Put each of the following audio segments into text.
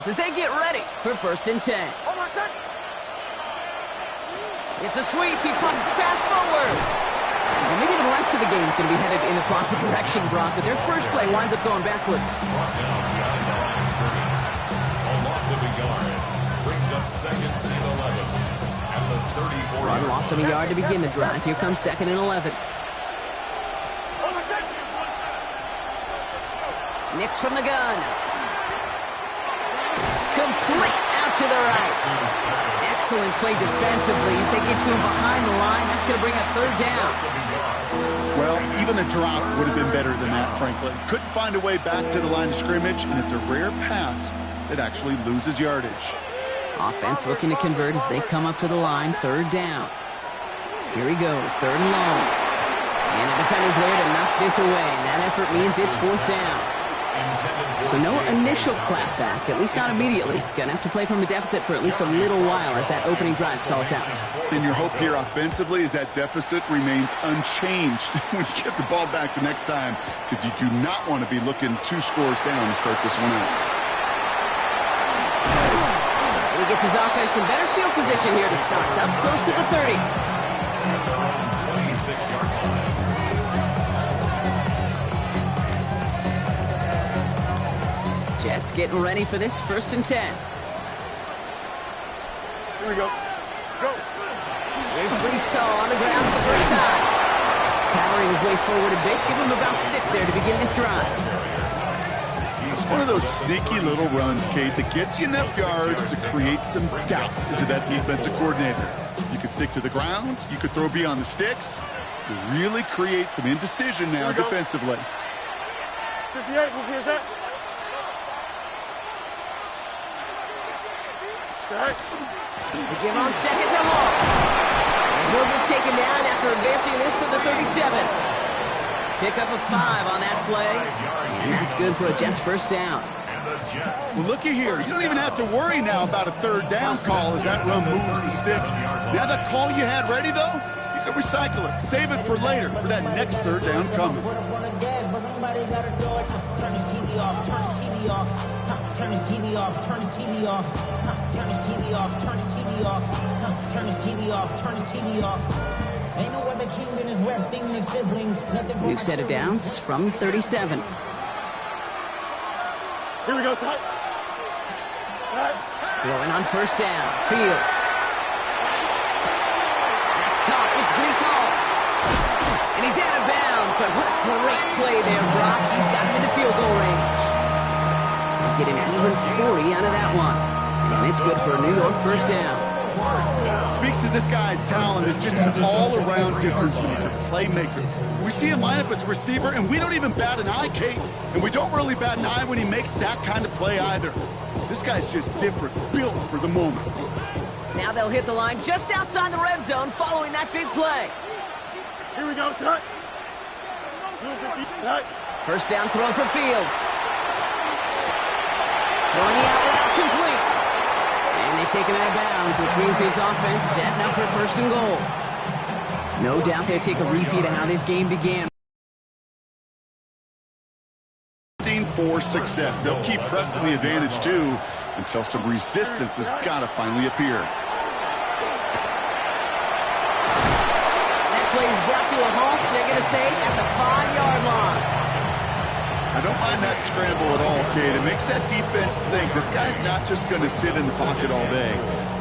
As they get ready for 1st and 10. It's a sweep. He pumps the pass forward. Well, maybe the rest of the game is going to be headed in the proper direction, Brock, but their first play winds up going backwards. A loss of a yard brings up 2nd and 11 at the 34. Run loss of a yard to begin the drive. Here comes 2nd and 11. Nix from the gun. Complete out to the right. Excellent play defensively as they get to him behind the line. That's going to bring up 3rd down. Well, even a drop would have been better than that, frankly. Couldn't find a way back to the line of scrimmage, and it's a rare pass that actually loses yardage. Offense looking to convert as they come up to the line. 3rd down. Here he goes. 3rd and long. And the defender's there to knock this away. And that effort means it's 4th down. So no initial clapback, at least not immediately. Gonna have to play from a deficit for at least a little while as that opening drive stalls out. And your hope here offensively is that deficit remains unchanged when you get the ball back the next time, because you do not want to be looking 2 scores down to start this one out. He gets his offense in better field position here to start. Up close to the 30. 26-yard line. Jets getting ready for this 1st and 10. Here we go. Go. Here's Brees Hall on the ground for the first time. Powering his way forward a bit. Give him about 6 there to begin this drive. It's one of those sneaky little runs, Kate, that gets you enough yards to create some doubt into that defensive coordinator. You could stick to the ground. You could throw beyond the sticks. You really create some indecision now defensively. 58, who is that? They give on 2nd and long. He'll get taken down after advancing this to the 37. Pick up a 5 on that play. And that's good for a Jets 1st down. Well, looky here. You don't even have to worry now about a 3rd down call as that run moves the sticks. Now that call you had ready, though, you can recycle it. Save it for later for that next 3rd down coming. Turn his TV off, turn his TV off, turn his TV off, turn his TV off, turn his TV off, turn his TV off. Ain't no other king in his web thing than siblings. We've set it downs from 37. Here we go, son. Throwing on 1st down. Fields. That's caught. It's Brees Hall. And he's out of bounds, but what a great play there, Brock. He's got him in the field goal range. Get an even 40 out of that one. And it's good for a New York 1st down. Speaks to this guy's talent as just an all-around difference maker, playmaker. We see him line up as a receiver, and we don't even bat an eye, Kate. And we don't really bat an eye when he makes that kind of play either. This guy's just different, built for the moment. Now they'll hit the line just outside the red zone following that big play. Here we go, son. 1st down throw for Fields. Throwing the out route complete. And they take him out of bounds, which means his offense set now for 1st and goal. No doubt they'll take a repeat of how this game began. For success. They'll keep pressing the advantage, too, until some resistance has got to finally appear. That play is brought to a halt, so they're going to say at the 5-yard line. I don't mind that scramble at all, Kate. It makes that defense think this guy's not just going to sit in the pocket all day.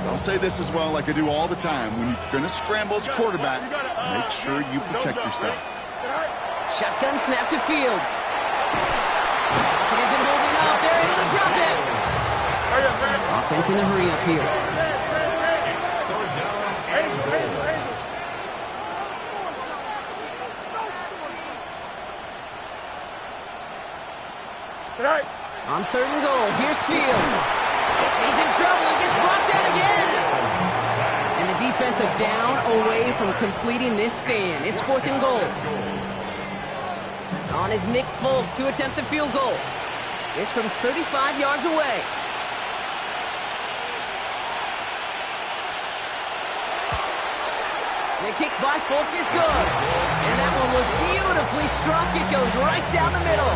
I'll say this as well, like I do all the time. When you're going to scramble as quarterback, make sure you protect yourself. Shotgun snap to Fields. It isn't holding up. They're able to drop it. Offense in a hurry up here. On 3rd and goal, here's Fields. He's in trouble and gets brought down again. And the defensive down away from completing this stand. It's 4th and goal. On is Nick Folk to attempt the field goal. This from 35 yards away. The kick by Folk is good. And that one was beautifully struck. It goes right down the middle.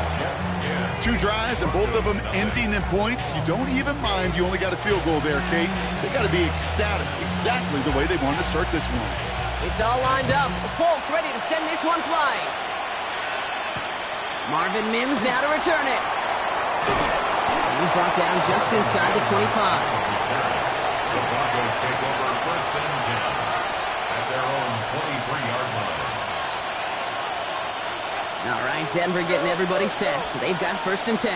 2 drives and both of them ending in points. You don't even mind you only got a field goal there, Kate. They got to be ecstatic, exactly the way they wanted to start this one. It's all lined up. Folk ready to send this one flying. Marvin Mims now to return it. He's brought down just inside the 25. The Broncos take over first and 10 at their own 23-yard line. All right, Denver getting everybody set, so they've got first and 10.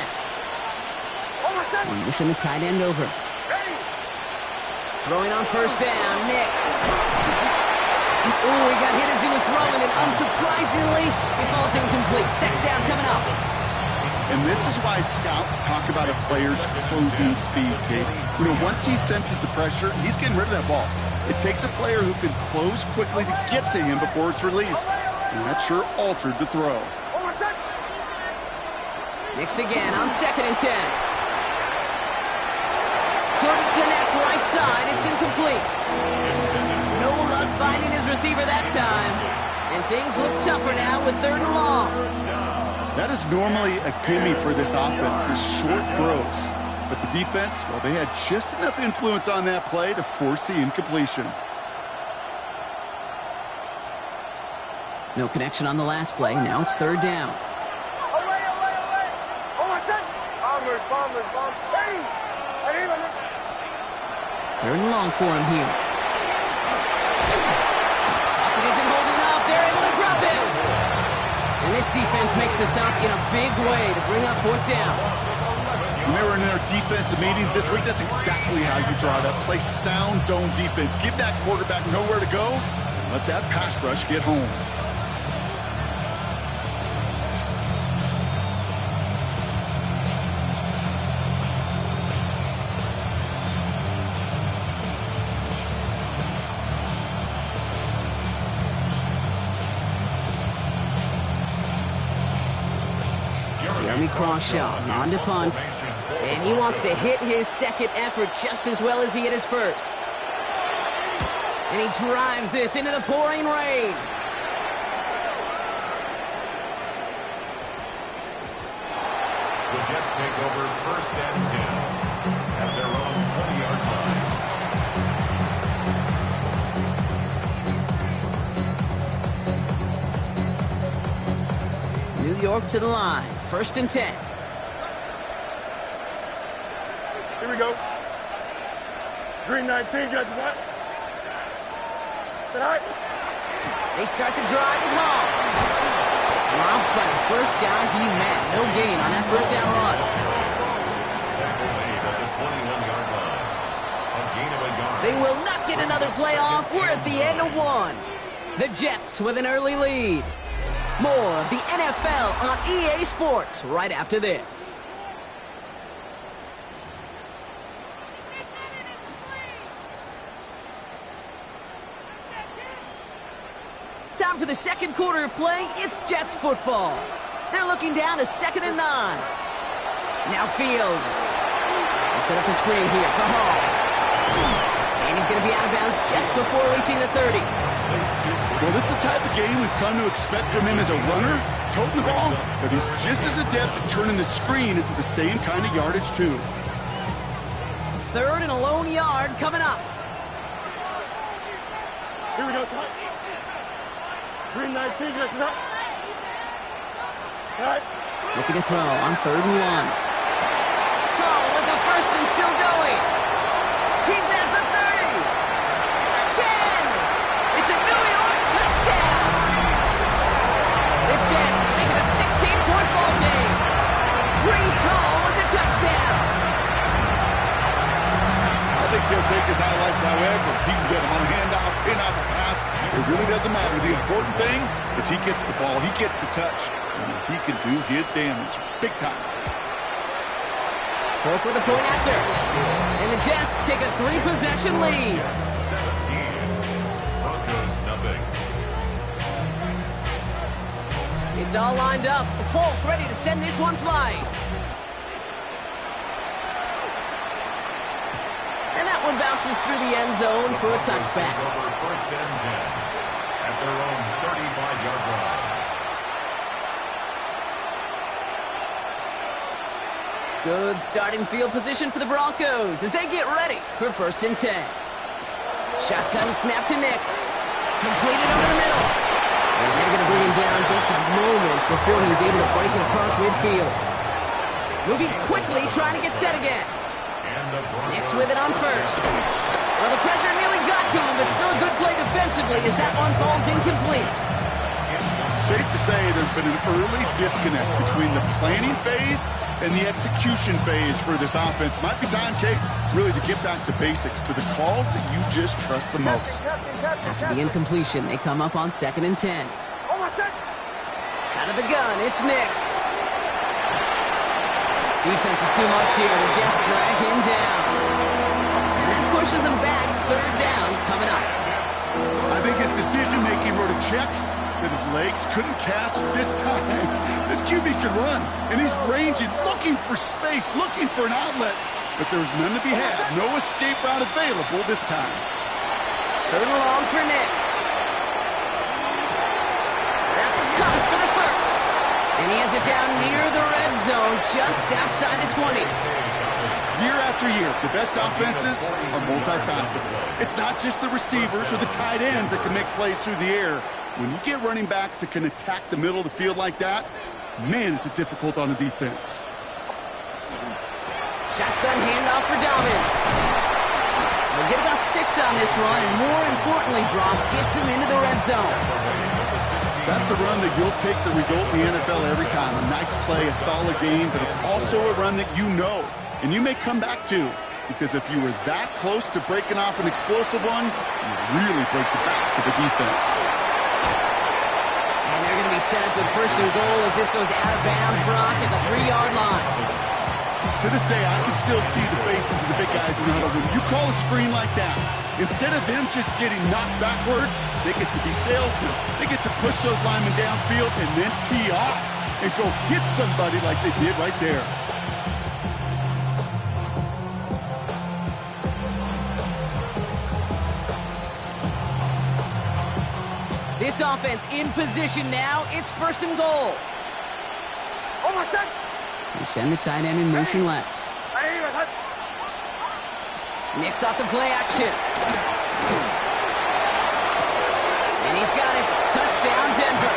We motion the tight end over. Throwing on first down, Nix. Ooh, he got hit as he was throwing, and unsurprisingly, it falls incomplete. Second down coming up. And this is why scouts talk about a player's closing speed, Kate. You know, once he senses the pressure, he's getting rid of that ball. It takes a player who can close quickly to get to him before it's released. And that sure altered the throw. Nix again on second and 10. Couldn't connect right side. It's incomplete. No luck finding his receiver that time. And things look tougher now with third and long. That is normally a gimme for this offense, is short throws. But the defense, well, they had just enough influence on that play to force the incompletion. No connection on the last play. Now it's third down. Third and long for him here. Pocket isn't holding up. They're able to drop him. And this defense makes the stop in a big way to bring up fourth down. When they were in their defensive meetings this week, that's exactly how you draw it up. Play sound zone defense. Give that quarterback nowhere to go. And let that pass rush get home. Jeremy Crawshaw on to punt. And he wants to hit his second effort just as well as he hit his first. And he drives this into the pouring rain. The Jets take over first and 10 at their own 20-yard line. New York to the line. First and 10. Here we go. Green 19, got the back. Sit high. They start the drive with Hall. Drops by the first guy he met. No gain on that first down run. Tackle made at the 21-yard line. A gain of a yard. They will not get another playoff. We're at the end of one. The Jets with an early lead. More of the NFL on EA Sports right after this. Time for the second quarter of play. It's Jets football. They're looking down to 2nd and 9. Now Fields. He'll set up the screen here for Hall. And he's going to be out of bounds just before reaching the 30. Well, this is the type of game we've come to expect from him as a runner, toting the ball, but he's just as adept at turning the screen into the same kind of yardage, too. Third and a lone yard coming up. Here we go, son. Green 19, got the back. All right. Looking to throw on 3rd and 1. Hall with the first and still going. He's at the 30. The 10. It's a New York touchdown. The Jets make it a 16-point ball game. Breece Hall with the touchdown. I think he'll take his highlights however. He can get him on a handoff, pin out the pass. It really doesn't matter. The important thing is he gets the ball, he gets the touch, and he can do his damage big time. Polk with a point after. And the Jets take a 3-possession lead. 17. Broncos nothing. It's all lined up. Polk ready to send this one flying. And that one bounces through the end zone for a touchback. Over first and 10 at their own 35-yard line. Good starting field position for the Broncos as they get ready for 1st and 10. Shotgun snap to Nix. Completed over the middle. And they're going to bring him down just a moment before he's able to break it across midfield. Moving quickly, trying to get set again. Nix with it on 1st. Well, the pressure nearly got to him, but still a good play defensively as that one falls incomplete. Safe to say there's been an early disconnect between the planning phase and the execution phase for this offense. Might be time, Kate, really to get back to basics, to the calls that you just trust the most. After the incompletion, they come up on 2nd and 10. Out of the gun, it's Nix. Defense is too much here. The Jets drag him down. And that pushes him back. 3rd down coming up. I think his decision-making wrote a check that his legs couldn't catch this time. This QB can run, and he's ranging, looking for space, looking for an outlet. But there was none to be had. No escape route available this time. 3rd and long for Nix. That's cut for the 1st. And he has it down near the red zone, just outside the 20. Year after year, the best offenses are multifaceted. It's not just the receivers or the tight ends that can make plays through the air. When you get running backs that can attack the middle of the field like that, man, is it difficult on the defense. Shotgun handoff for Dobbins. We'll get about 6 on this one, and more importantly, Brock gets him into the red zone. That's a run that you'll take the result in the NFL every time. A nice play, a solid game, but it's also a run that you know, and you may come back to. Because if you were that close to breaking off an explosive one, you really break the backs of the defense. And they're going to be set up with 1st and goal as this goes out of bounds, Brock, at the 3-yard line. To this day, I can still see the faces of the big guys in the huddle. When you call a screen like that, instead of them just getting knocked backwards, they get to be salesmen. They get to push those linemen downfield and then tee off and go hit somebody like they did right there. This offense in position now. It's 1st and goal. They send the tight end in motion left. Nix off the play action. And he's got it. Touchdown, Denver.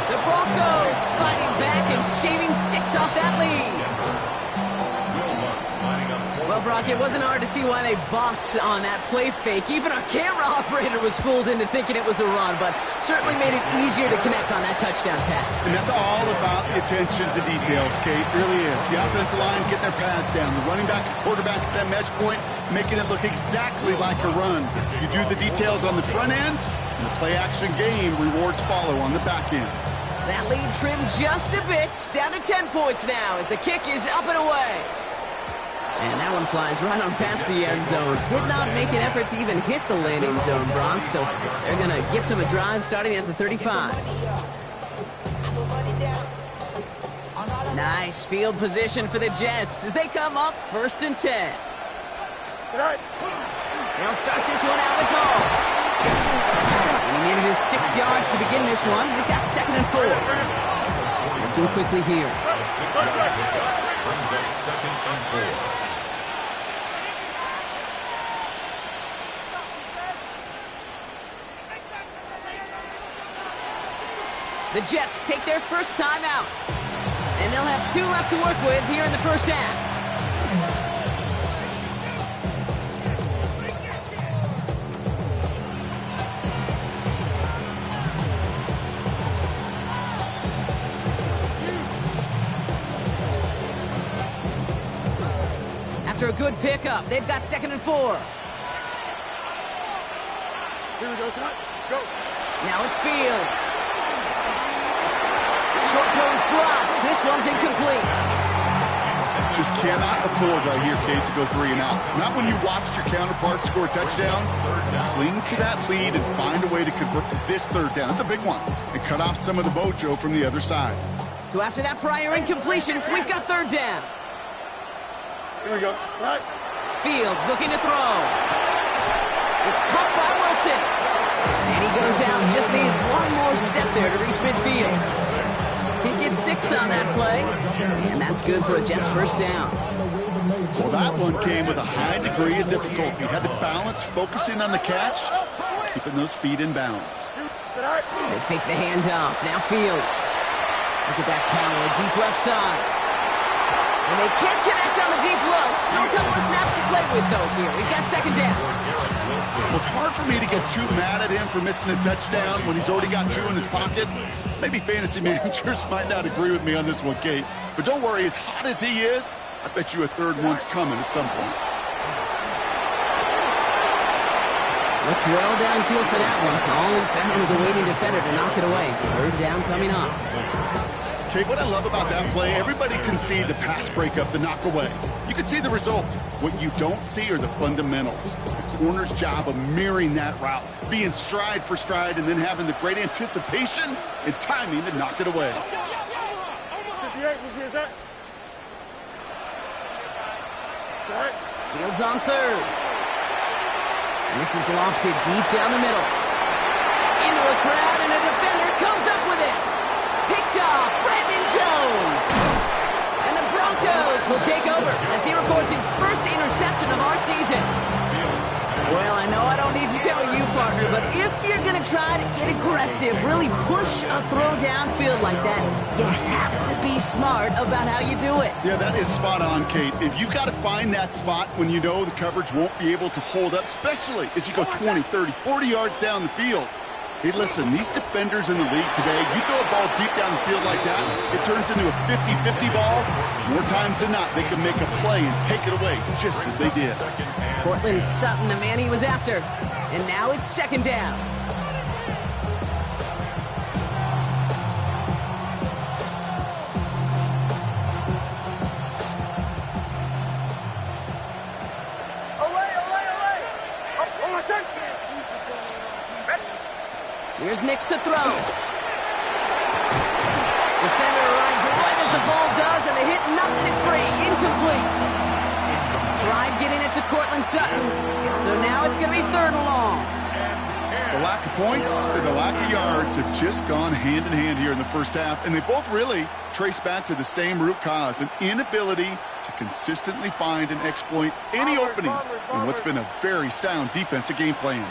The Broncos fighting back and shaving 6 off that lead. Well, Brock, it wasn't hard to see why they balked on that play fake. Even our camera operator was fooled into thinking it was a run, but certainly made it easier to connect on that touchdown pass. And that's all about the attention to details, Kate. It really is. The offensive line getting their pads down. The running back and quarterback at that mesh point, making it look exactly like a run. You do the details on the front end, and the play-action game rewards follow on the back end. That lead trimmed just a bit, down to 10 points now as the kick is up and away. And that one flies right on past the end zone. Did not make an effort to even hit the landing zone, Bronx, so they're going to gift him a drive starting at the 35. Nice field position for the Jets as they come up 1st and 10. They'll start this one out with Hall. Getting into his 6 yards to begin this one. They've got 2nd and 4. Looking quickly here. Brings up 2nd and 4. The Jets take their first time out. And they'll have 2 left to work with here in the first half. After a good pickup, they've got 2nd and 4. Here we go, son. Go. Now it's Fields. Short throw is dropped. This one's incomplete. Just cannot afford right here, Kate, to go 3 and out. Not when you watched your counterpart score a touchdown. Cling to that lead and find a way to convert this 3rd down. That's a big one. And cut off some of the mojo from the other side. So after that prior incompletion, we've got 3rd down. Here we go. Right. Fields looking to throw. It's caught by Wilson. And he goes out. Just need one more step there to reach midfield. He gets get 6 on that play. And that's good for a Jets first down. Well, that one came with a high degree of difficulty. Had the balance focusing on the catch, keeping those feet in bounds. They fake the handoff. Now Fields. Look at that power. Deep left side. And they can't connect on the deep low. Still a couple of snaps to play with, though, here. We've got second down. Well, it's hard for me to get too mad at him for missing a touchdown when he's already got 2 in his pocket. Maybe fantasy managers might not agree with me on this one, Kate. But don't worry, as hot as he is, I bet you a third one's coming at some point. Looked well downfield for that one. All he found was a waiting defender to knock it away. Third down coming up. Okay, what I love about that play, everybody can see the pass breakup, the knock away. You can see the result. What you don't see are the fundamentals. The corner's job of mirroring that route, being stride for stride, and then having the great anticipation and timing to knock it away. Fields on third. And this is lofted deep down the middle. Into a crowd, and a defender comes up with it. Picked off Brandon Jones. And the Broncos will take over as he records his first interception of our season. Well, I know I don't need to tell you, partner, but if you're going to try to get aggressive, really push a throw downfield like that, you have to be smart about how you do it. Yeah, that is spot on, Kate. If you've got to find that spot when you know the coverage won't be able to hold up, especially as you go 20, 30, 40 yards down the field. Hey, listen, these defenders in the league today, you throw a ball deep down the field like that, it turns into a 50-50 ball. More times than not, they can make a play and take it away, just as they did. Cortland Sutton, the man he was after. And now it's second down. Here's Nix to throw. Defender arrives right as the ball does, and the hit knocks it free. Incomplete. Tried getting it to Cortland Sutton. So now it's going to be third and long. The lack of points and the lack of yards have just gone hand in hand here in the first half, and they both really trace back to the same root cause, an inability to consistently find and exploit any opening in what's been a very sound defensive game plan.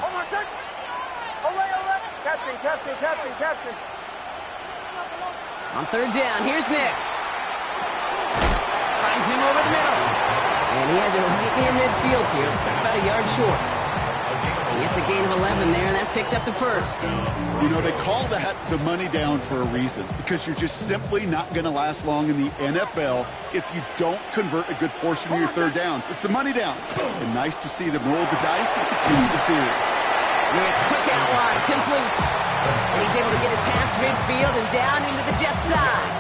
Captain. On third down, here's Nix. Finds him over the middle. And he has it right near midfield here. It's about a yard short. He gets a gain of 11 there, and that picks up the first. You know, they call that the money down for a reason, because you're just simply not going to last long in the NFL if you don't convert a good portion of your third downs. It's the money down. And nice to see them roll the dice and continue the series. Nix, quick out wide, complete. And he's able to get it past midfield and down into the Jets side.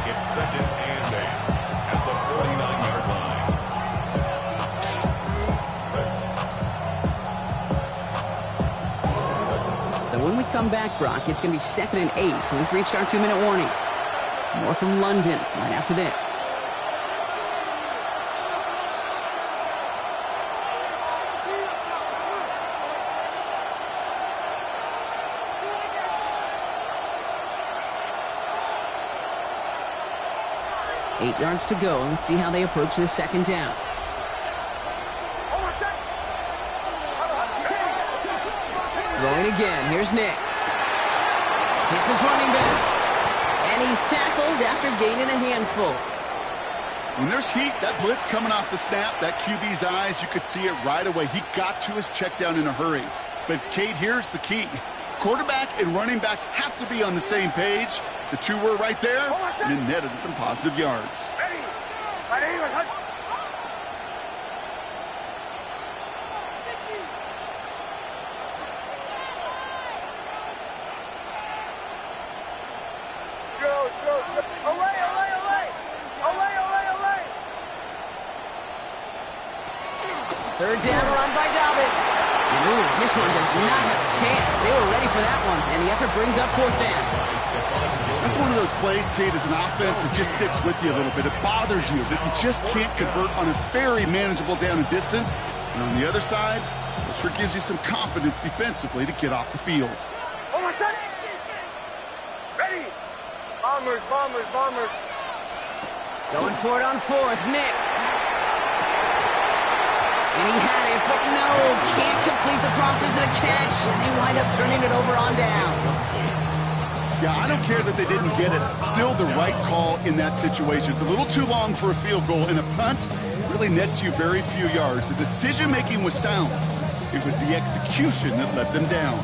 It's second and 8 at the 49-yard line. So when we come back, Brock, it's going to be second and 8. So we've reached our 2-minute warning. More from London right after this. Eight yards to go. Let's see how they approach this second down. Going again. Here's Nix. Hits his running back. And he's tackled after gaining a handful. When there's heat, that blitz coming off the snap, that QB's eyes, you could see it right away. He got to his check down in a hurry. But, Kate, here's the key. Quarterback and running back have to be on the same page. The two were right there, and it netted some positive yards. Third down run by Dobbins. And ooh, this one does not have a chance. They were ready for that one, and the effort brings up fourth down. That's one of those plays, Kate, as an offense that just sticks with you a little bit. It bothers you that you just can't convert on a very manageable down and distance. And on the other side, it sure gives you some confidence defensively to get off the field. Ready. Bombers. Going for it on fourth, Nix. And he had it, but no, can't complete the process of the catch, and they wind up turning it over on downs. Yeah, I don't care that they didn't get it. Still the right call in that situation. It's a little too long for a field goal, and a punt really nets you very few yards. The decision-making was sound. It was the execution that let them down.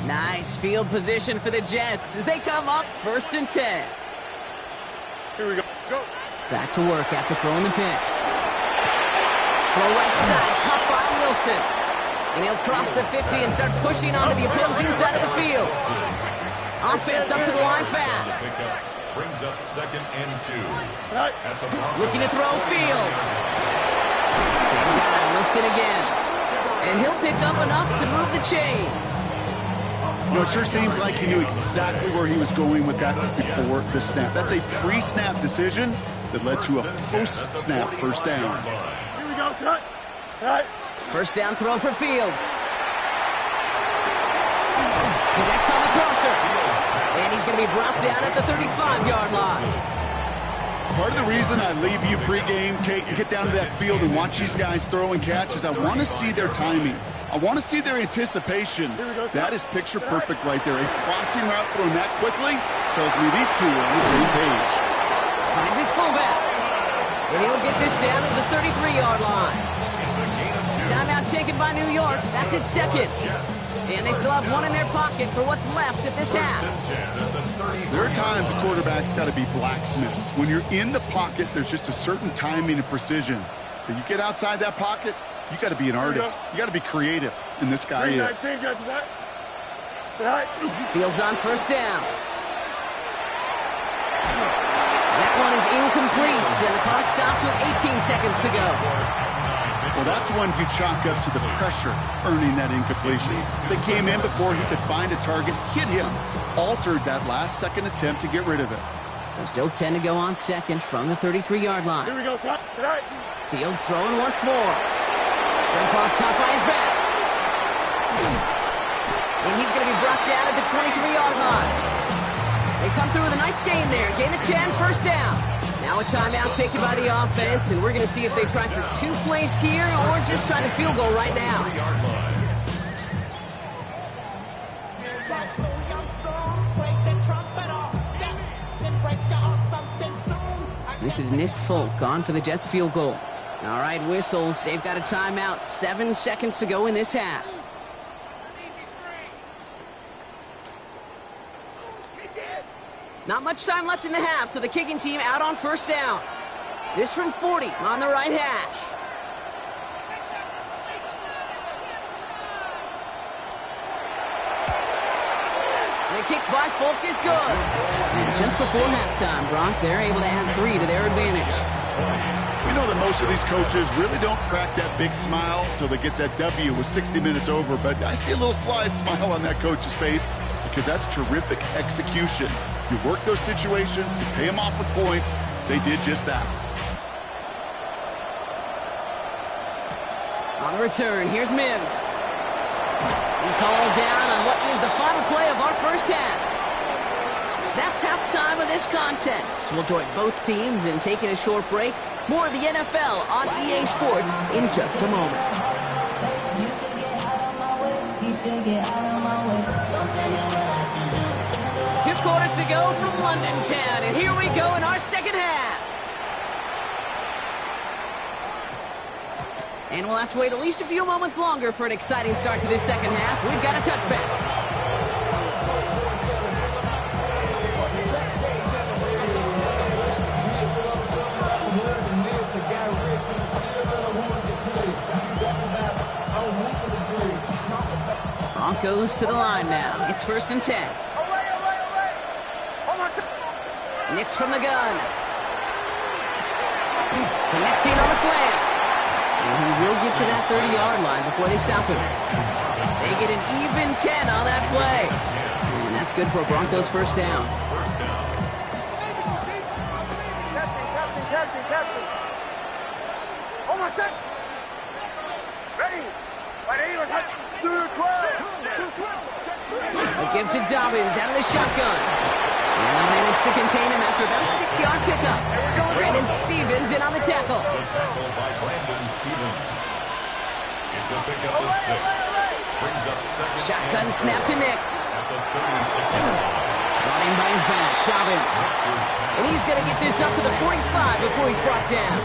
Nice field position for the Jets as they come up 1st and 10. Here we go. Go. Back to work after throwing the pick. Throw right side, caught by Wilson. And he'll cross the 50 and start pushing onto the opposing side of the field. Offense up to the line fast. Brings up 2nd and 2. Right. At the Broncos. Looking to throw Fields. Same guy, Wilson again. And he'll pick up enough to move the chains. You know, it sure seems like he knew exactly where he was going with that before the snap. That's a pre-snap decision that led to a post-snap first down. Here we go, son. Right. First down throw for Fields. Connects on the crosser. And he's going to be brought down at the 35-yard line. Part of the reason I leave you pregame, Kate, and get down to that field and watch these guys throw and catch is I want to see their timing. I want to see their anticipation. That is picture perfect right there. A crossing route thrown that quickly tells me these two are on the same page. Finds his fullback. And he'll get this down to the 33-yard line. Timeout taken by New York. That's its 2nd. And they still have one in their pocket for what's left of this half. There are times a quarterback's got to be blacksmiths. When you're in the pocket, there's just a certain timing and precision. But you get outside that pocket, you got to be an artist. You got to be creative, and this guy is. Fields on first down. That one is incomplete, and the clock stops with 18 seconds to go. Well, that's one you chalk up to the pressure earning that incompletion. They came in before he could find a target, hit him, altered that last-second attempt to get rid of it. So still 10 to go on second from the 33-yard line. Here we go, son. Right. Fields throwing once more. Jump off caught by his back. And he's going to be brought down at the 23-yard line. They come through with a nice gain there. Gain of 10, first down. Now a timeout taken by the offense, and we're going to see if they try for 2 plays here or just try to field goal right now. This is Nick Folk on for the Jets field goal. All right, whistles. They've got a timeout. 7 seconds to go in this half. Not much time left in the half, so the kicking team out on first down. This from 40 on the right hash. The kick by Folk is good. And just before halftime, Brock, they're able to add 3 to their advantage. We know that most of these coaches really don't crack that big smile until they get that W with 60 minutes over, but I see a little sly smile on that coach's face because that's terrific execution. You work those situations to pay them off with points. They did just that. On the return, here's Mims. He's hauled down on what is the final play of our first half. That's halftime of this contest. We'll join both teams in taking a short break. More of the NFL on EA Sports in just a moment. Two quarters to go from London Town, and here we go in our second half. And we'll have to wait at least a few moments longer for an exciting start to this second half. We've got a touchback. Broncos to the line now. It's 1st and 10. Nix from the gun. Connecting on the slant. And he will get to that 30-yard line before they stop him. They get an even 10 on that play. And that's good for a Broncos first down. Captain. Hold on a sec. Ready. Let's do 12. and Stevens in on the tackle. The tackle by Brandon Stevens. It's a pickup of 6. Brings up second. Shotgun snap to Nix. At the 36-yard line. Brought in by his back, Dobbins. And he's going to get this up to the 45 before he's brought down.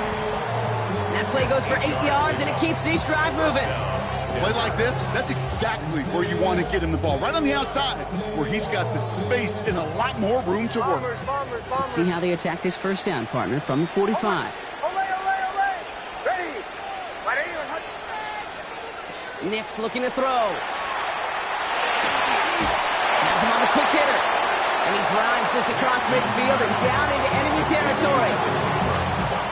That play goes for 8 yards, and it keeps this drive moving. Play like this, that's exactly where you want to get him the ball. Right on the outside, where he's got the space and a lot more room to work. Let's see how they attack this first down, partner, from the 45. Nix looking to throw. Has him on the quick hitter. And he drives this across midfield and down into enemy territory.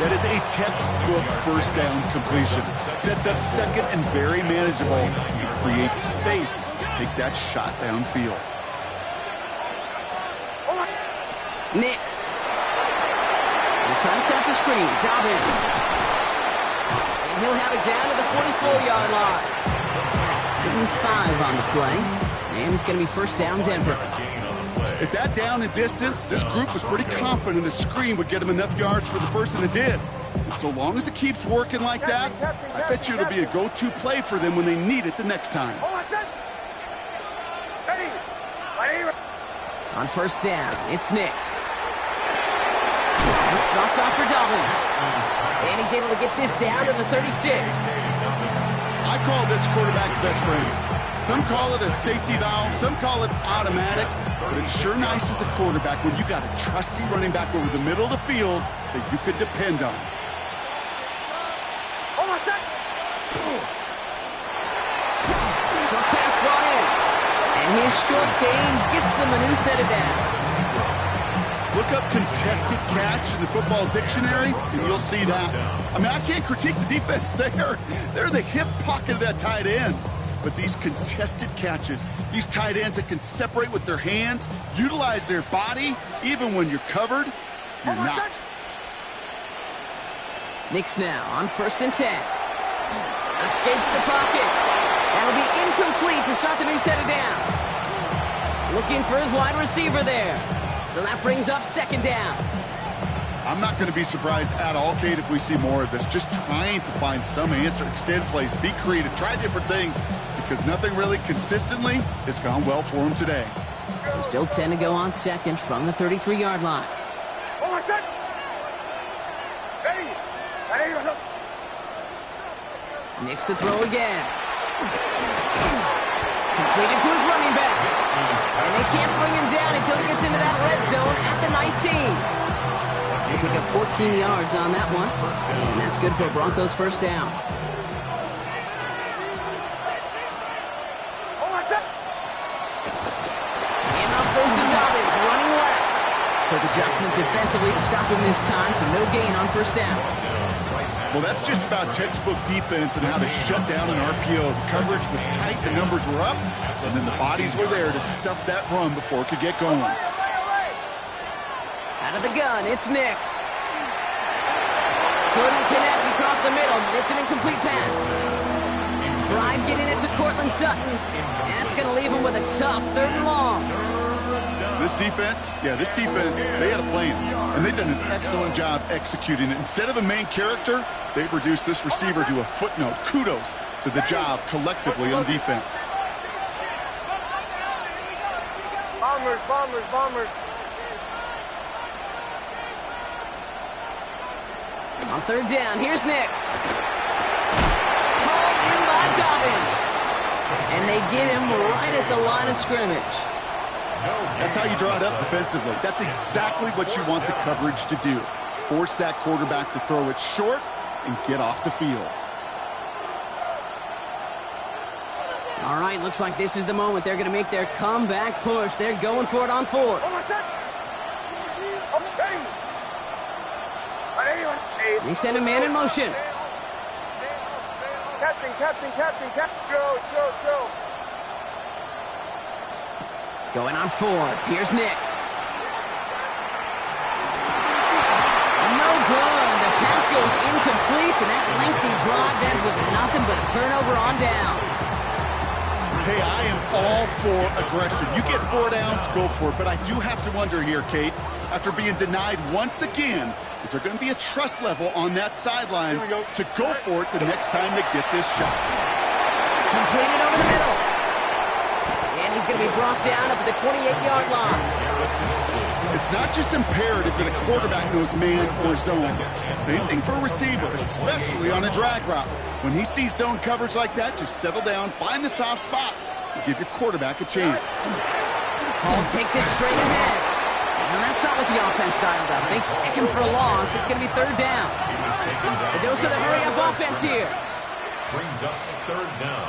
That is a textbook first down completion. Sets up second and very manageable. It creates space to take that shot downfield. Nix. And trying to set up the screen. Dobbins. And he'll have it down to the 44-yard line. 5 on the play. And it's going to be first down, Denver. At that down and distance, this group was pretty confident the screen would get them enough yards for the first, and it did. And so long as it keeps working like that, I bet you it'll be a go-to play for them when they need it the next time. On first down, it's Nix. It's dropped off for Dobbins. And he's able to get this down to the 36. I call this quarterback's best friend. Some call it a safety valve, some call it automatic, but it's sure nice as a quarterback when you got a trusty running back over the middle of the field that you could depend on. Short pass brought in. And his short game gets them a new set of downs. Look up contested catch in the football dictionary, and you'll see that. I mean, I can't critique the defense. They're the hip pocket of that tight end. But these contested catches, these tight ends that can separate with their hands, utilize their body, even when you're covered, you're not. Nix now on first and 10. Escapes the pocket. That'll be incomplete to start the new set of downs. Looking for his wide receiver there. So that brings up second down. I'm not going to be surprised at all, Kate, if we see more of this. Just trying to find some answer, extend plays, be creative, try different things, because nothing really consistently has gone well for him today. So still 10 to go on second from the 33-yard line. Nix to throw again. Completed to his running back. And they can't bring him down until he gets into that red zone at the 19. They pick up 14 yards on that one. And that's good for Broncos first down. And off goes to Dobbins, running left. Quick adjustment defensively to stop him this time, so no gain on first down. Well, that's just about textbook defense and how to shut down an RPO. The coverage was tight, the numbers were up, and then the bodies were there to stuff that run before it could get going. Out of the gun, it's Nix. Couldn't connect across the middle. It's an incomplete pass. Tried getting it to Cortland Sutton. And that's going to leave him with a tough third and long. This defense, they had a plan. And they've done an excellent job executing it. Instead of a main character, they've reduced this receiver to a footnote. Kudos to the job collectively on defense. Bombers. On third down, here's Nix. Hauled in by Dobbins. And they get him right at the line of scrimmage. That's how you draw it up defensively. That's exactly what you want the coverage to do. Force that quarterback to throw it short and get off the field. All right, looks like this is the moment. They're going to make their comeback push. They're going for it on fourth. They send a man in motion. Captain. Chill. Going on fourth. Here's Nix. No good. The pass goes incomplete, and that lengthy drive ends with nothing but a turnover on downs. Hey, I am all for aggression. You get 4 downs, go for it. But I do have to wonder here, Kate, after being denied once again, is there going to be a trust level on that sidelines to go for it the next time they get this shot? Completed over the middle. And he's going to be brought down up at the 28-yard line. It's not just imperative that a quarterback knows man or zone. Same thing for a receiver, especially on a drag route. When he sees zone coverage like that, just settle down, find the soft spot, and give your quarterback a chance. Hall takes it straight ahead. And that's not what the offense styled up. They stick him for a loss. It's going to be 3rd down. A dose of the hurry-up offense here. Brings up 3rd down.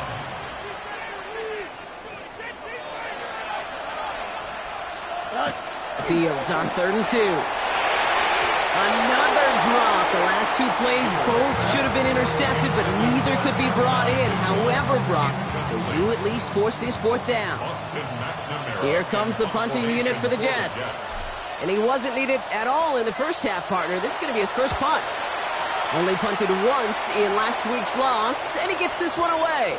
Fields on 3rd and 2. Another drop. The last 2 plays both should have been intercepted, but neither could be brought in. However, Brock, they do at least force this 4th down. Here comes the punting unit for the Jets. And he wasn't needed at all in the first half, partner. This is going to be his first punt. Only punted once in last week's loss, and he gets this one away.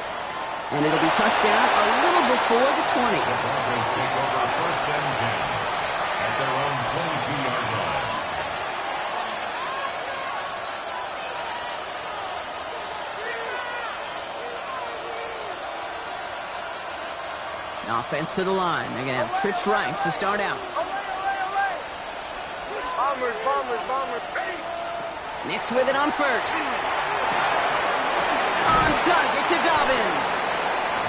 And it'll be touchdown a little before the 20. The Broncos take over 1st and 10 at their own 22-yard line. Offense to the line. They're going to have trips right to start out. Nix with it on 1st. On target to Dobbins.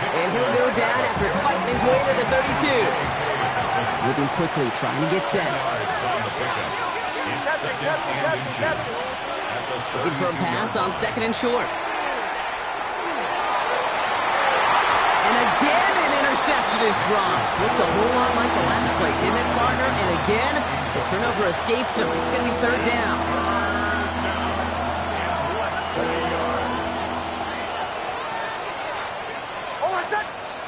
And he'll go down after fighting his way to the 32. Moving quickly, trying to get set. Looking for a pass on 2nd and short. And again, an interception is dropped. Looked a whole lot like the last play, didn't it, partner? And again, the turnover escapes him. It's going to be 3rd down.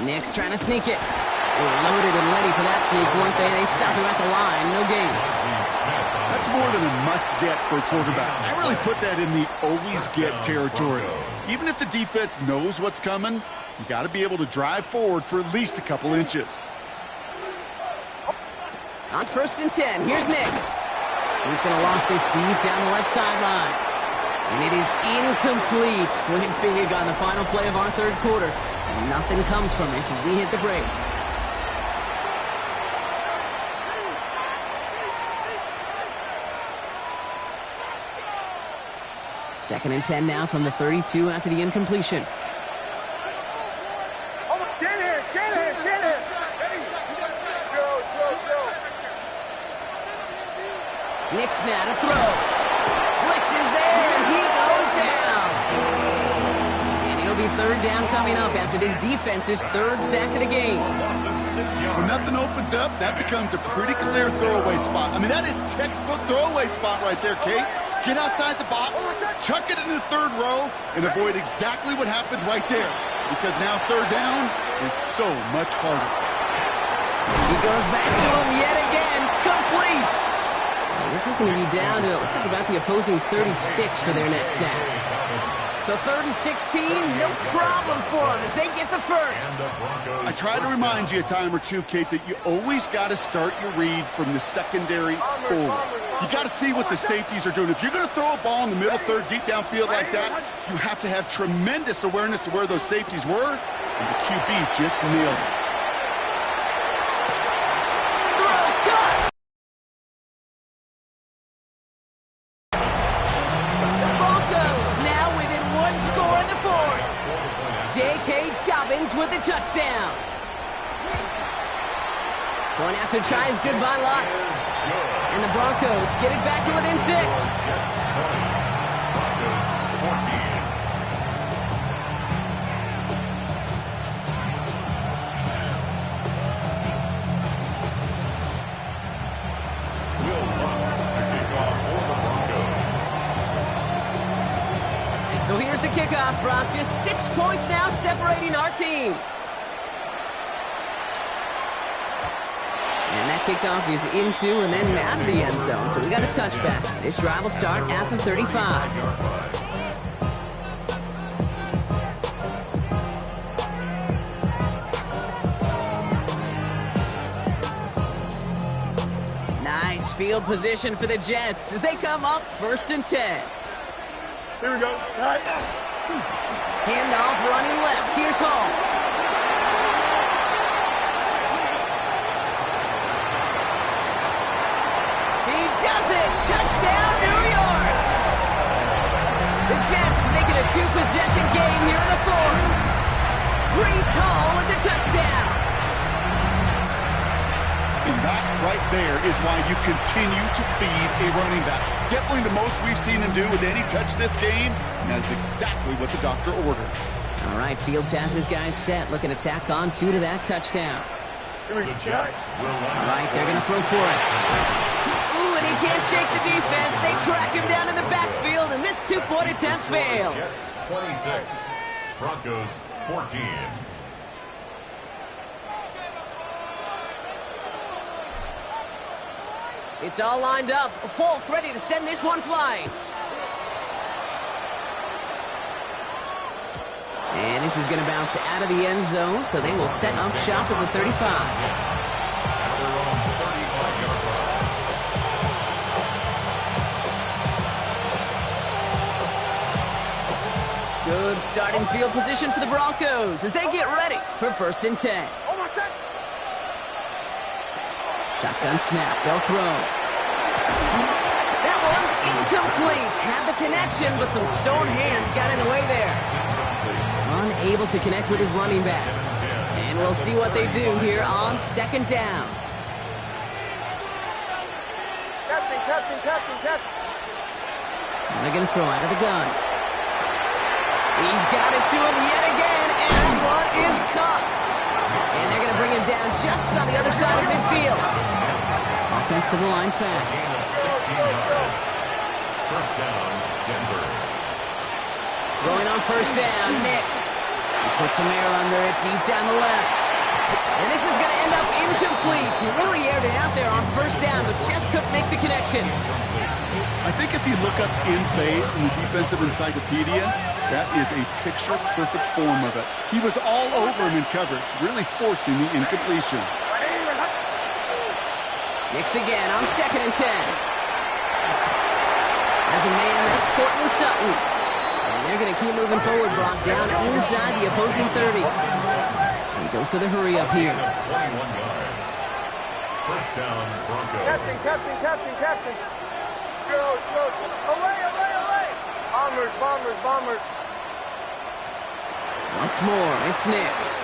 Nix trying to sneak it. They were loaded and ready for that sneak, weren't they? They stopped him at the line. No gain. That's more than a must-get for a quarterback. I really put that in the always-get territory. Even if the defense knows what's coming, you got to be able to drive forward for at least a couple inches. On 1st and 10, here's Nix. He's going to loft this deep down the left sideline. And it is incomplete. Went big on the final play of our 3rd quarter. And nothing comes from it as we hit the break. Second and 10 now from the 32 after the incompletion. Nix now to throw. Blitz is there, and he goes down. And it'll be 3rd down coming up after this defense's 3rd sack of the game. When nothing opens up, that becomes a pretty clear throwaway spot. I mean, that is textbook throwaway spot right there, Kate. Get outside the box, chuck it into the 3rd row, and avoid exactly what happened right there. Because now 3rd down is so much harder. He goes back to him yet again, complete. This is going to be down to, it looks like about the opposing 36 for their next snap. So 3rd and 16, no problem for them as they get the first. I try to remind you a time or two, Kate, that you always got to start your read from the secondary forward. You got to see what the safeties are doing. If you're going to throw a ball in the middle third, deep downfield like that, you have to have tremendous awareness of where those safeties were, and the QB just nailed it. J.K. Dobbins with the touchdown. Going after tries goodbye lots. And the Broncos get it back to within 6. Broncos 14. Will Lutz to kick off for the Broncos. So here's the kickoff, Brock. Just 6 points now separating our teams. And that kickoff is into and then out of the end zone. So we got a touchback. This drive will start at the 35. field position for the Jets as they come up 1st and 10. Here we go. Right. Handoff running left. Here's Hall. He does it! Touchdown, New York! The Jets make it a 2-possession game here in the 4th. Breece Hall with the touchdown. And that right there is why you continue to feed a running back. Definitely the most we've seen him do with any touch this game, and that is exactly what the doctor ordered. All right, Fields has his guys set, looking to tack on 2 to that touchdown. The Jets will All right, they're going to throw for it. Ooh, and he can't shake the defense. They track him down in the backfield, and this 2-point attempt fails. Jets 26, Broncos 14. It's all lined up. Folk ready to send this one flying. And this is going to bounce out of the end zone, so they will set up shop at the 35. At their own 35-yard line. Good starting field position for the Broncos as they get ready for 1st and 10. Almost set. Shotgun snap, they'll throw. That one's incomplete. Had the connection, but some stone hands got in the way there. Unable to connect with his running back. And we'll see what they do here on 2nd down. Captain. And they're going to throw out of the gun. He's got it to him yet again, and one is caught. And they're going to bring him down just on the other side of midfield. Offense to the line fast. 16 yards. 1st down, Denver. Throwing on 1st down, Nix. He puts some air under it, deep down the left. And this is going to end up incomplete. He really aired it out there on 1st down, but just couldn't make the connection. I think if you look up in phase in the defensive encyclopedia, that is a picture-perfect form of it. He was all over him in coverage, really forcing the incompletion. Nix again on 2nd and 10. As a man, that's Cortland Sutton. And they're going to keep moving forward, Brock, down inside the opposing 30. And goes to the hurry up here. 21 yards. 1st down, Broncos. Captain. Go. Away. Bombers. Once more, it's Nix.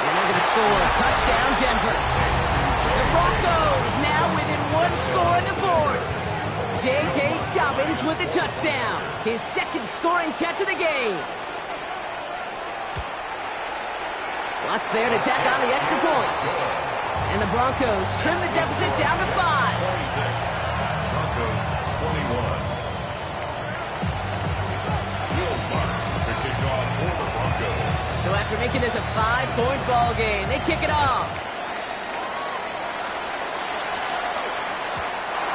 And they're going to score. Touchdown, Denver. The Broncos now within 1 score in the 4th. J.K. Dobbins with the touchdown. His 2nd scoring catch of the game. Watts there to tack on the extra point. And the Broncos trim the deficit down to 5. 26. Broncos 21. Wilmarth, the kickoff for the Broncos. So after making this a 5-point ball game, they kick it off.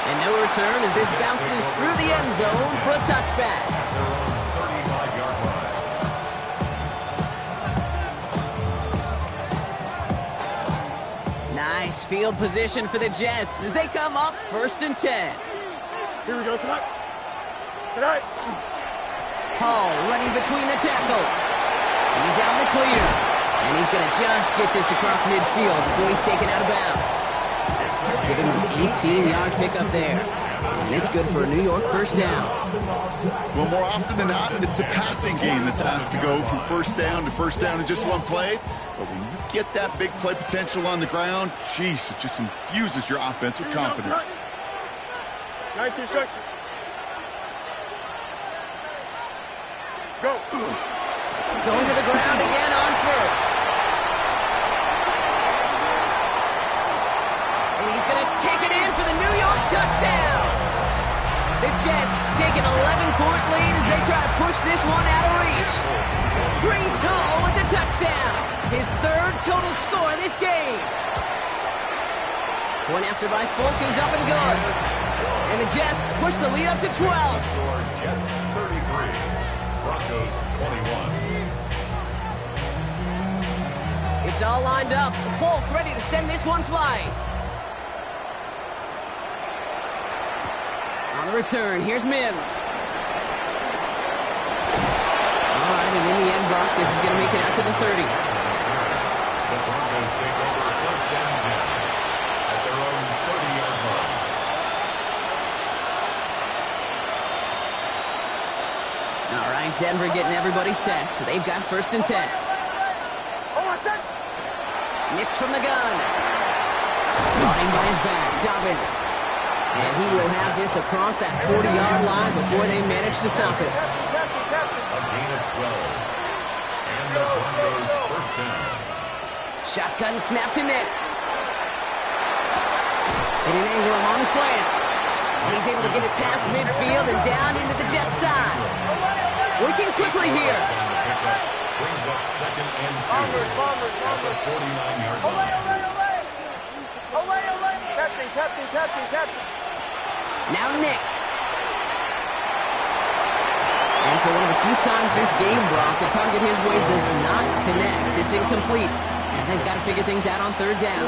And no return as this bounces through the end zone for a touchback. Their own 35-yard line. Nice field position for the Jets as they come up 1st and 10. Here we go, tonight. Hall running between the tackles. He's out in the clear. And he's going to just get this across midfield before he's taken out of bounds. Give him an 18-yard pickup there. And it's good for a New York 1st down. Well, more often than not, it's a passing game that's asked to go from 1st down to 1st down in just one play. But when you get that big play potential on the ground, geez, it just infuses your offense with confidence. Nice instruction. Go. Going to the ground again on 1st. And he's going to take it in for the New York touchdown. The Jets take an 11-point lead as they try to push this one out of reach. Breece Hall with the touchdown. His 3rd total score in this game. Point after by Folk is up and good. And the Jets push the lead up to 12. Score Jets 33. Broncos 21. It's all lined up. Folk ready to send this one flying. On the return, here's Mims. All right, and in the end, Brock, this is going to make it out to the 30. The Broncos take over first and 10 at their own 30-yard line. All right, Denver getting everybody set. So they've got first and 10. Nix from the gun. Running by his back, Dobbins. And he will have this across that 40-yard line before they manage to stop it. A gain of 12. And the Broncos first down. Shotgun snap to Nix. And an Ingram on the slant. And he's able to get it past midfield and down into the Jets side. Working quickly here. Brings up second and 2 at the 49-yard line. Now Nix. And for one of the few times this game, Brock, the target his way does not connect. It's incomplete. And they've got to figure things out on third down.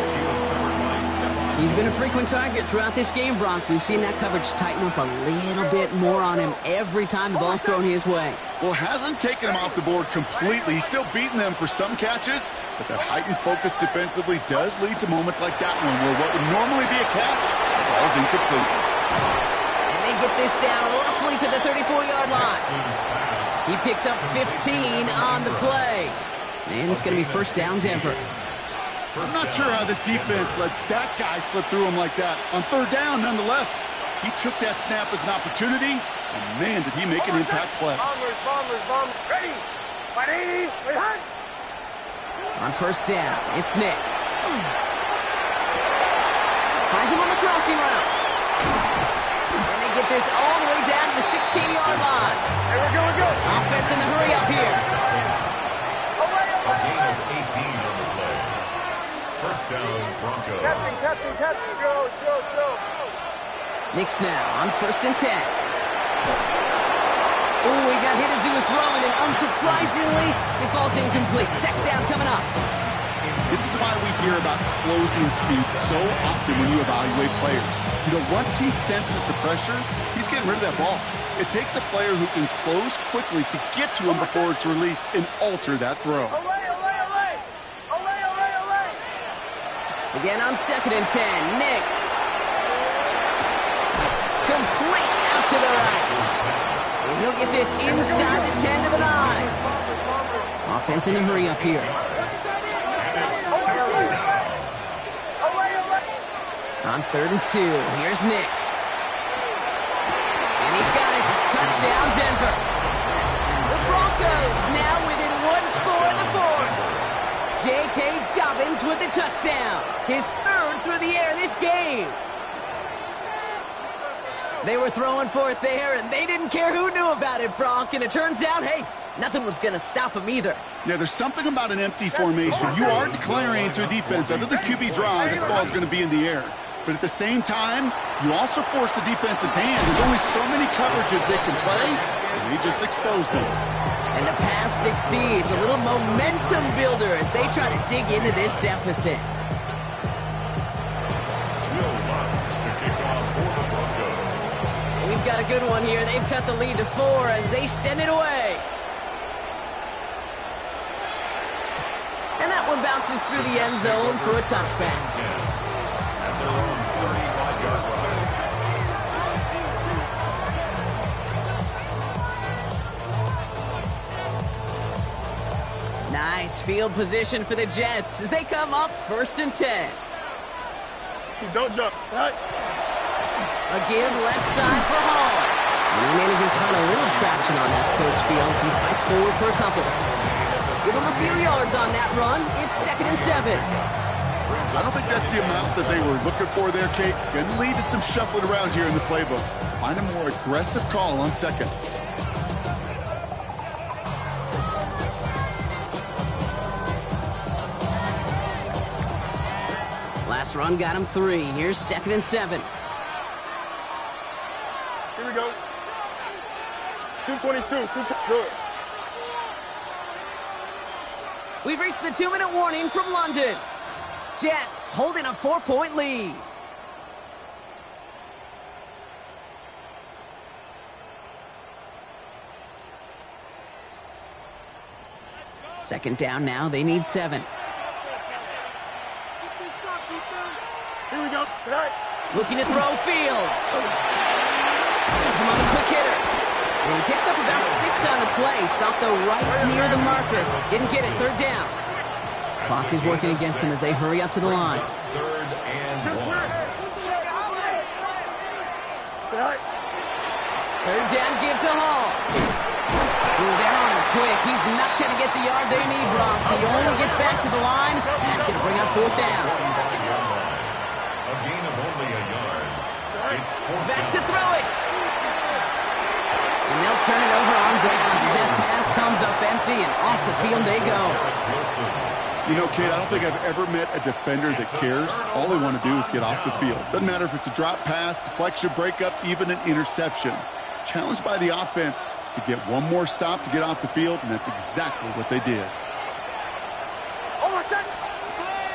He's been a frequent target throughout this game, Brock. We've seen that coverage tighten up a little bit more on him every time the ball's thrown his way. Well, hasn't taken him off the board completely. He's still beating them for some catches, but that heightened focus defensively does lead to moments like that one where what would normally be a catch falls incomplete. And they get this down roughly to the 34-yard line. He picks up 15 on the play. And it's going to be first down, Denver. I'm not sure how this defense let that guy slip through him like that. On third down, nonetheless, he took that snap as an opportunity, and man, did he make an impact play. Ready. 180. On first down, it's Nix. Finds him on the crossing route. And they get this all the way down to the 16-yard line. Here we go. Offense in the hurry up here. A gain of 18 on the play. First down, Broncos. Tapping. Chill. Nix now on first and 10. Oh, he got hit as he was throwing, and unsurprisingly, it falls incomplete. Second down coming up. This is why we hear about closing speed so often when you evaluate players. You know, once he senses the pressure, he's getting rid of that ball. It takes a player who can close quickly to get to him before it's released and alter that throw. Again on second and 10, Nix. Complete out to the right. And he'll get this inside the 10 to the 9. Offense in a hurry up here. On third and 2, here's Nix. And he's got it. Touchdown, Denver. The Broncos now within one score in the fourth. J.K. Dobbins with the touchdown. His third through the air this game. They were throwing for it there, and they didn't care who knew about it, Brock. And it turns out, hey, nothing was going to stop him either. Yeah, there's something about an empty formation. You are declaring to a defense, under the QB draw, this ball is going to be in the air. But at the same time, you also force the defense's hand. There's only so many coverages they can play, and he just exposed them. And the pass succeeds. A little momentum builder as they try to dig into this deficit. Will Lutz to kick off for the Broncos. We've got a good one here. They've cut the lead to 4 as they send it away. And that one bounces through the end zone for a touchback. At their own 35-yard line. Nice field position for the Jets as they come up first and 10. Don't jump. Right. Again, left side for Hall. And he manages to find a little traction on that search field as he fights forward for a couple. Give him a few yards on that run. It's second and 7. I don't think that's the amount that they were looking for there, Kate. Going to lead to some shuffling around here in the playbook. Find a more aggressive call on second. Last run got him 3. Here's second and 7. Here we go. 222. Good. We've reached the 2-minute warning from London. Jets holding a 4-point lead. Second down now, they need 7. Here we go. Tonight. Looking to throw Fields. That's another quick hitter. And he picks up about 6 on the play. Stopped though right near the marker. Didn't get it. Third down. Clock is working against them as they hurry up to the line. Third and 1. Tonight. Third down, give to Hall. Ooh, they're on him quick. He's not going to get the yard they need, Brock. He only gets back to the line. That's going to bring up fourth down. A gain of only a yard. It's fourth Back down. to throw it. And they'll turn it over on downs as that pass comes up empty, and off the field they go. You know, kid, I don't think I've ever met a defender that cares. All they want to do is get off the field. Doesn't matter if it's a drop pass, deflection, breakup, even an interception. Challenged by the offense to get one more stop to get off the field, and that's exactly what they did.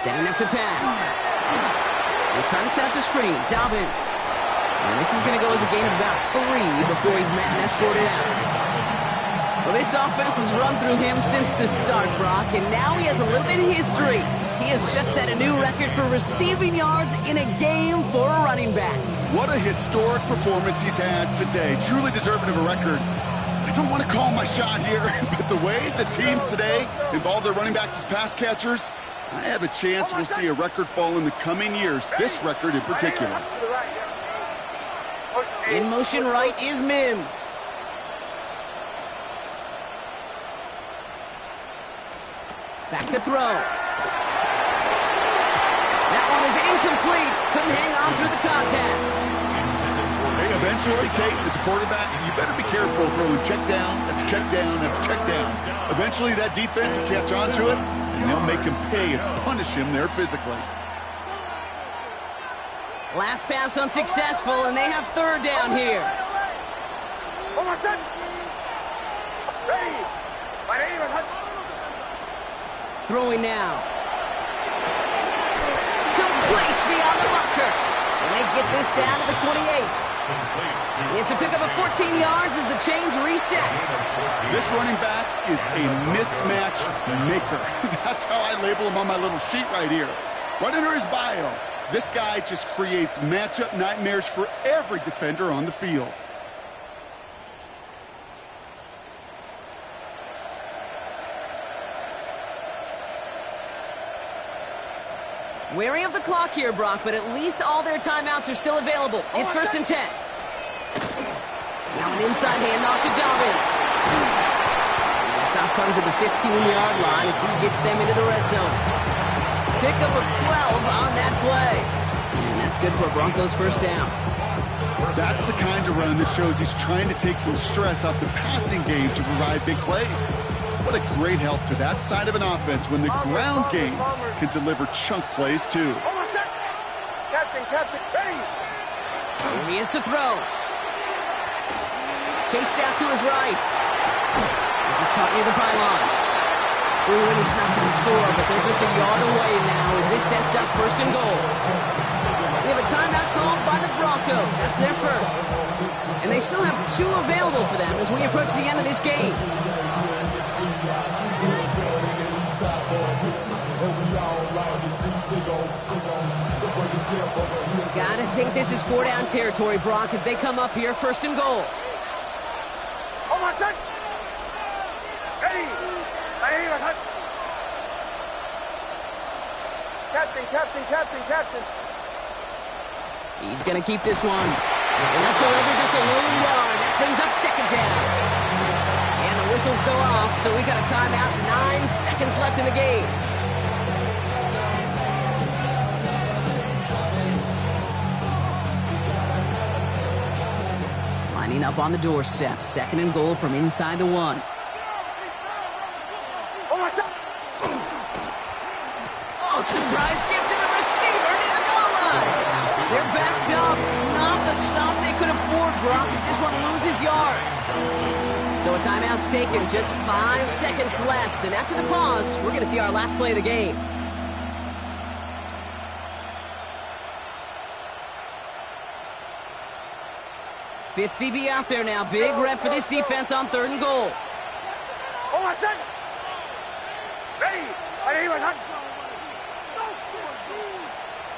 Setting up to pass. They're trying to set up the screen. Dobbins. And this is going to go as a gain of about 3 before he's met and escorted out. Well, this offense has run through him since the start, Brock, and now he has a little bit of history. He has just set a new record for receiving yards in a game for a running back. What a historic performance he's had today. Truly deserving of a record. I don't want to call my shot here, but the way the teams today involve their running backs as pass catchers, I have a chance we'll see a record fall in the coming years, this record in particular. In motion right is Mims. Back to throw. That one is incomplete. Couldn't hang on through the contact. Hey, eventually, Kate, as a quarterback, you better be careful throwing check down after check down after check down. Eventually, that defense will catch on to it, and they'll make him pay and punish him there physically. Last pass unsuccessful, and they have third down here. Throwing now. Complete beyond the marker. And they get this down to the 28. It's a pickup of 14 yards as the chains reset. This running back is a mismatch maker. That's how I label him on my little sheet right here. Right under his bio, this guy just creates matchup nightmares for every defender on the field. Wary of the clock here, Brock, but at least all their timeouts are still available. It's 1st and 10. Now an inside handoff to Dobbins. And the stop comes at the 15-yard line as he gets them into the red zone. Pickup of 12 on that play. And that's good for a Broncos first down. That's the kind of run that shows he's trying to take some stress off the passing game to provide big plays. What a great help to that side of an offense when the ground game can deliver chunk plays too. Captain, ready! Here he is to throw. Chased out to his right. This is caught near the pylon. Ooh, and he's not going to score, but they're just a yard away now as this sets up 1st and goal. We have a timeout called by the Broncos. That's their first. And they still have 2 available for them as we approach the end of this game. Gotta think this is 4-down territory, Brock, as they come up here 1st and goal. Ready! Captain. He's gonna keep this one. And that's over just a lone yard. That brings up 2nd down. And the whistles go off, so we got a timeout. 9 seconds left in the game. Lining up on the doorstep. 2nd and goal from inside the 1. Oh, surprise gift to the receiver near the goal line. They're backed up. Not the stop they could afford, Brock. He just want to lose his yards. So a timeout's taken. Just 5 seconds left. And after the pause, we're going to see our last play of the game. Fifth DB out there now. Big rep for this defense on 3rd and goal. Ready? Ready, one,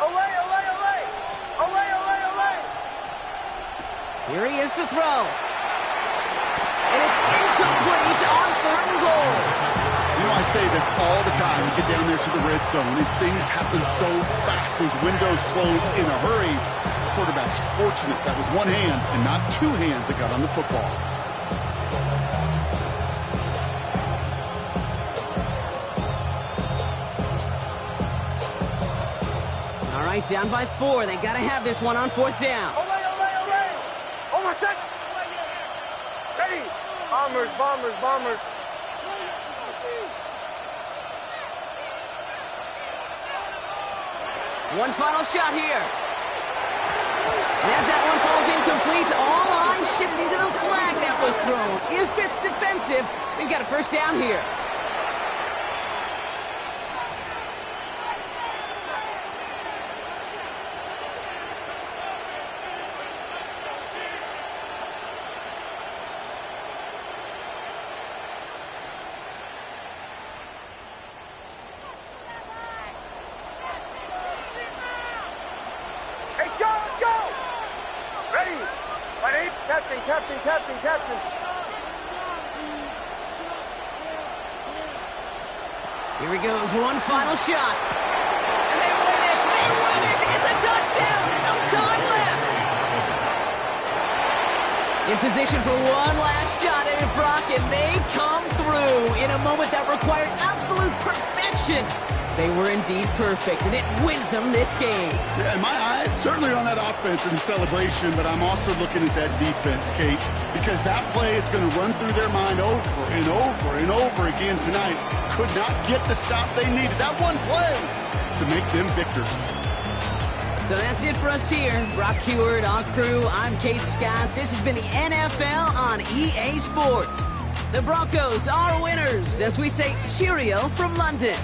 Olay, olay, olay! Olay, olay, olay! Here he is to throw. And it's incomplete on 3rd and goal. You know, I say this all the time. You get down there to the red zone, and things happen so fast. Those windows close in a hurry. The quarterback's fortunate that was one hand and not two hands that got on the football. All right, down by 4. They got to have this one on 4th down. Olay, olay, olay! Oh, my second! Ready? Bombers, bombers, bombers. One final shot here. And as that one falls incomplete, all eyes shifting to the flag that was thrown. If it's defensive, we've got a 1st down here. Hey, Sean, let's go! Ready? Ready? Captain, captain, captain, captain. Here he goes, one final shot. And they win it! They win it! It's a touchdown! No time left! In position for one last shot at it, Brock, and they come through in a moment that required absolute perfection. They were indeed perfect, and it wins them this game. Yeah, and my eyes certainly are on that offense and the celebration, but I'm also looking at that defense, Kate, because that play is going to run through their mind over and over and over again tonight. Could not get the stop they needed. That one play to make them victors. So that's it for us here. Brock Huard, our crew, I'm Kate Scott. This has been the NFL on EA Sports. The Broncos are winners, as we say cheerio from London.